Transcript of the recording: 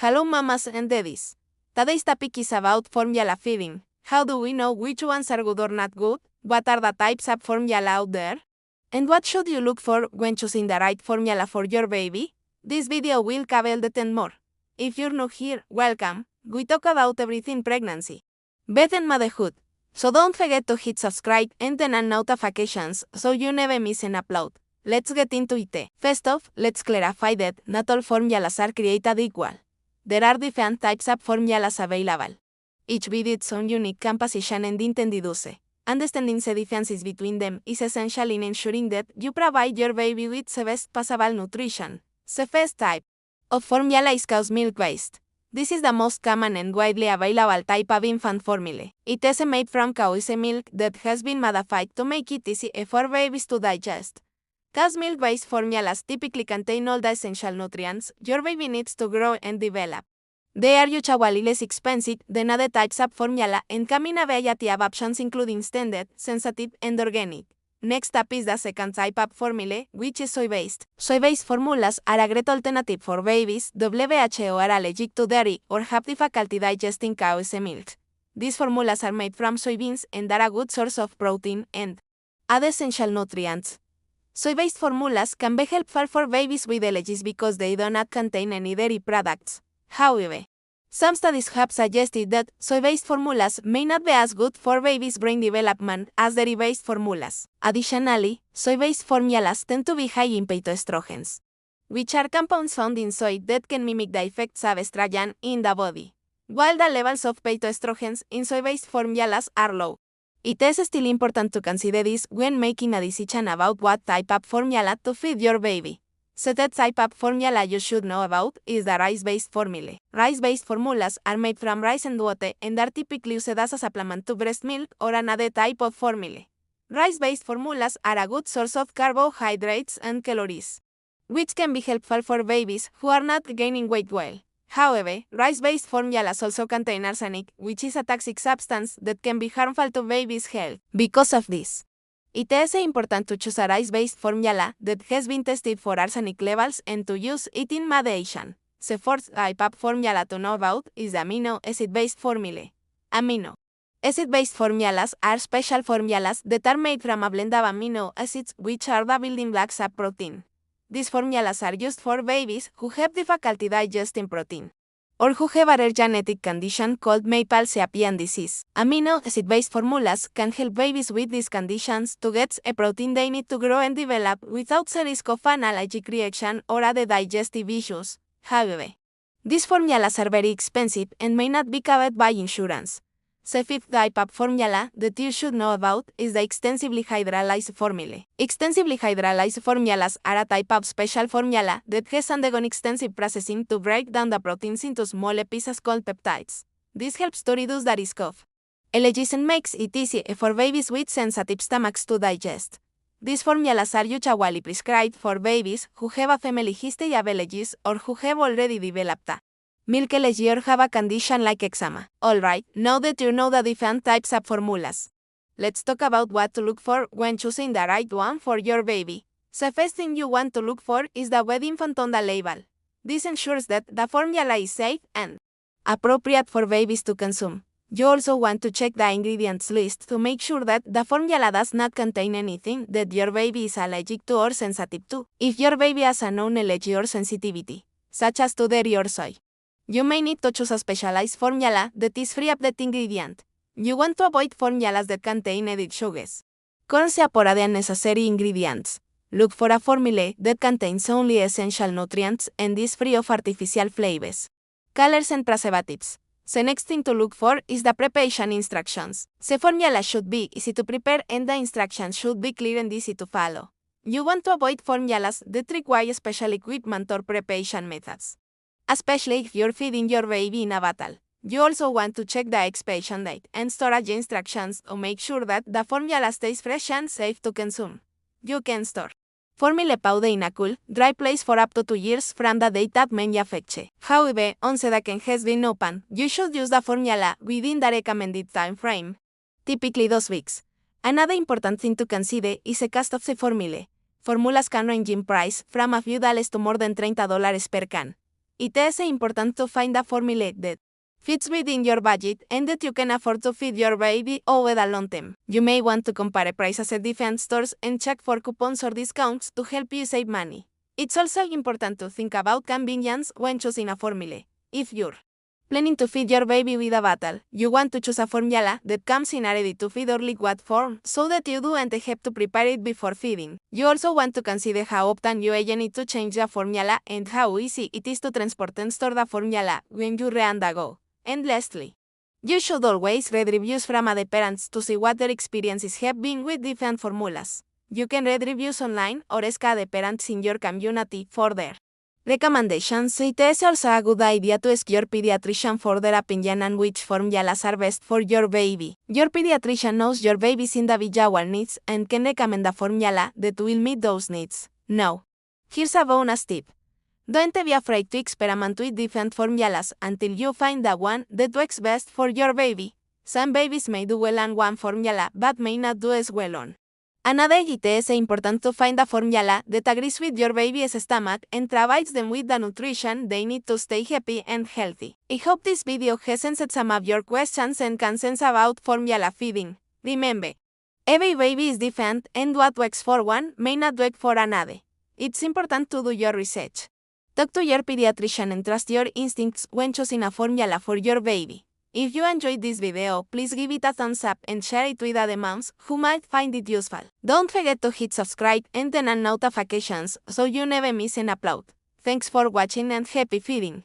Hello mamas and daddies. Today's topic is about formula feeding. How do we know which ones are good or not good? What are the types of formula out there? And what should you look for when choosing the right formula for your baby? This video will cover the 10 more. If you're new here, welcome. We talk about everything pregnancy, birth and motherhood. So don't forget to hit subscribe and turn on notifications so you never miss an upload. Let's get into it. First off, let's clarify that not all formulas are created equal. There are different types of formulas available. Each with its own unique composition and intended use. Understanding the differences between them is essential in ensuring that you provide your baby with the best possible nutrition. The first type of formula is cow's milk-based. This is the most common and widely available type of infant formula. It is made from cow's milk that has been modified to make it easy for babies to digest. Cow's milk-based formulas typically contain all the essential nutrients your baby needs to grow and develop. They are usually less expensive than other types of formula and come in a variety of options including standard, sensitive, and organic. Next up is the second type of formula, which is soy-based. Soy-based formulas are a great alternative for babies WHO are allergic to dairy or have difficulty digesting cow's milk. These formulas are made from soybeans and are a good source of protein and other essential nutrients. Soy-based formulas can be helpful for babies with allergies because they do not contain any dairy products. However, some studies have suggested that soy-based formulas may not be as good for babies' brain development as dairy-based formulas. Additionally, soy-based formulas tend to be high in phytoestrogens, which are compounds found in soy that can mimic the effects of estrogen in the body. While the levels of phytoestrogens in soy-based formulas are low, it is still important to consider this when making a decision about what type of formula to feed your baby. The third type of formula you should know about is the rice-based formula. Rice-based formulas are made from rice and water and are typically used as a supplement to breast milk or another type of formula. Rice-based formulas are a good source of carbohydrates and calories, which can be helpful for babies who are not gaining weight well. However, rice-based formulas also contain arsenic, which is a toxic substance that can be harmful to babies' health. Because of this, it is important to choose a rice-based formula that has been tested for arsenic levels and to use it in moderation. The fourth type of formula to know about is the amino acid-based formula. Amino acid-based formulas are special formulas that are made from a blend of amino acids which are the building blocks of protein. These formulas are used for babies who have difficulty digesting protein, or who have a rare genetic condition called maple syrup disease. Amino acid-based formulas can help babies with these conditions to get a protein they need to grow and develop without the risk of an allergic reaction or other digestive issues. However, these formulas are very expensive and may not be covered by insurance. The fifth type of formula that you should know about is the extensively hydrolyzed formula. Extensively hydrolyzed formulas are a type of special formula that has undergone extensive processing to break down the proteins into smaller pieces called peptides. This helps to reduce the risk of allergies and makes it easier for babies with sensitive stomachs to digest. These formulas are usually prescribed for babies who have a family history of allergies or who have already developed a milk allergy or have a condition like eczema. Alright, now that you know the different types of formulas, let's talk about what to look for when choosing the right one for your baby. The first thing you want to look for is the word infant on the label. This ensures that the formula is safe and appropriate for babies to consume. You also want to check the ingredients list to make sure that the formula does not contain anything that your baby is allergic to or sensitive to. If your baby has a known allergy or sensitivity, such as to dairy or soy, you may need to choose a specialized formula that is free of that ingredient. You want to avoid formulas that contain added sugars, corn syrup or other unnecessary ingredients. Look for a formula that contains only essential nutrients and is free of artificial flavors, colors and preservatives. The next thing to look for is the preparation instructions. The formula should be easy to prepare and the instructions should be clear and easy to follow. You want to avoid formulas that require special equipment or preparation methods, especially if you're feeding your baby in a bottle. You also want to check the expiration date and storage instructions to make sure that the formula stays fresh and safe to consume. You can store formula powder in a cool, dry place for up to 2 years from the date that manufacture. However, once the can has been opened, you should use the formula within the recommended time frame, typically 2 weeks. Another important thing to consider is the cost of the formula. Formulas can range in price from a few dollars to more than $30 per can. it is important to find a formula that fits within your budget and that you can afford to feed your baby over the long term. You may want to compare prices at different stores and check for coupons or discounts to help you save money. It's also important to think about convenience when choosing a formula. If you're planning to feed your baby with a bottle, you want to choose a formula that comes in a ready-to-feed or liquid form so that you don't have to prepare it before feeding. You also want to consider how often you need to change the formula and how easy it is to transport and store the formula when you undergo. And lastly, you should always read reviews from other parents to see what their experiences have been with different formulas. You can read reviews online or ask other parents in your community for their recommendations. It is also a good idea to ask your pediatrician for their opinion on which formulas are best for your baby. Your pediatrician knows your baby's individual needs and can recommend a formula that will meet those needs. Now, here's a bonus tip. Don't be afraid to experiment with different formulas until you find the one that works best for your baby. Some babies may do well on one formula but may not do as well on another. It is important to find a formula that agrees with your baby's stomach and provides them with the nutrition they need to stay happy and healthy. I hope this video has answered some of your questions and concerns about formula feeding. Remember, every baby is different and what works for one may not work for another. It's important to do your research. Talk to your pediatrician and trust your instincts when choosing a formula for your baby. If you enjoyed this video, please give it a thumbs up and share it with other moms who might find it useful. Don't forget to hit subscribe and turn on notifications so you never miss an upload. Thanks for watching and happy feeding!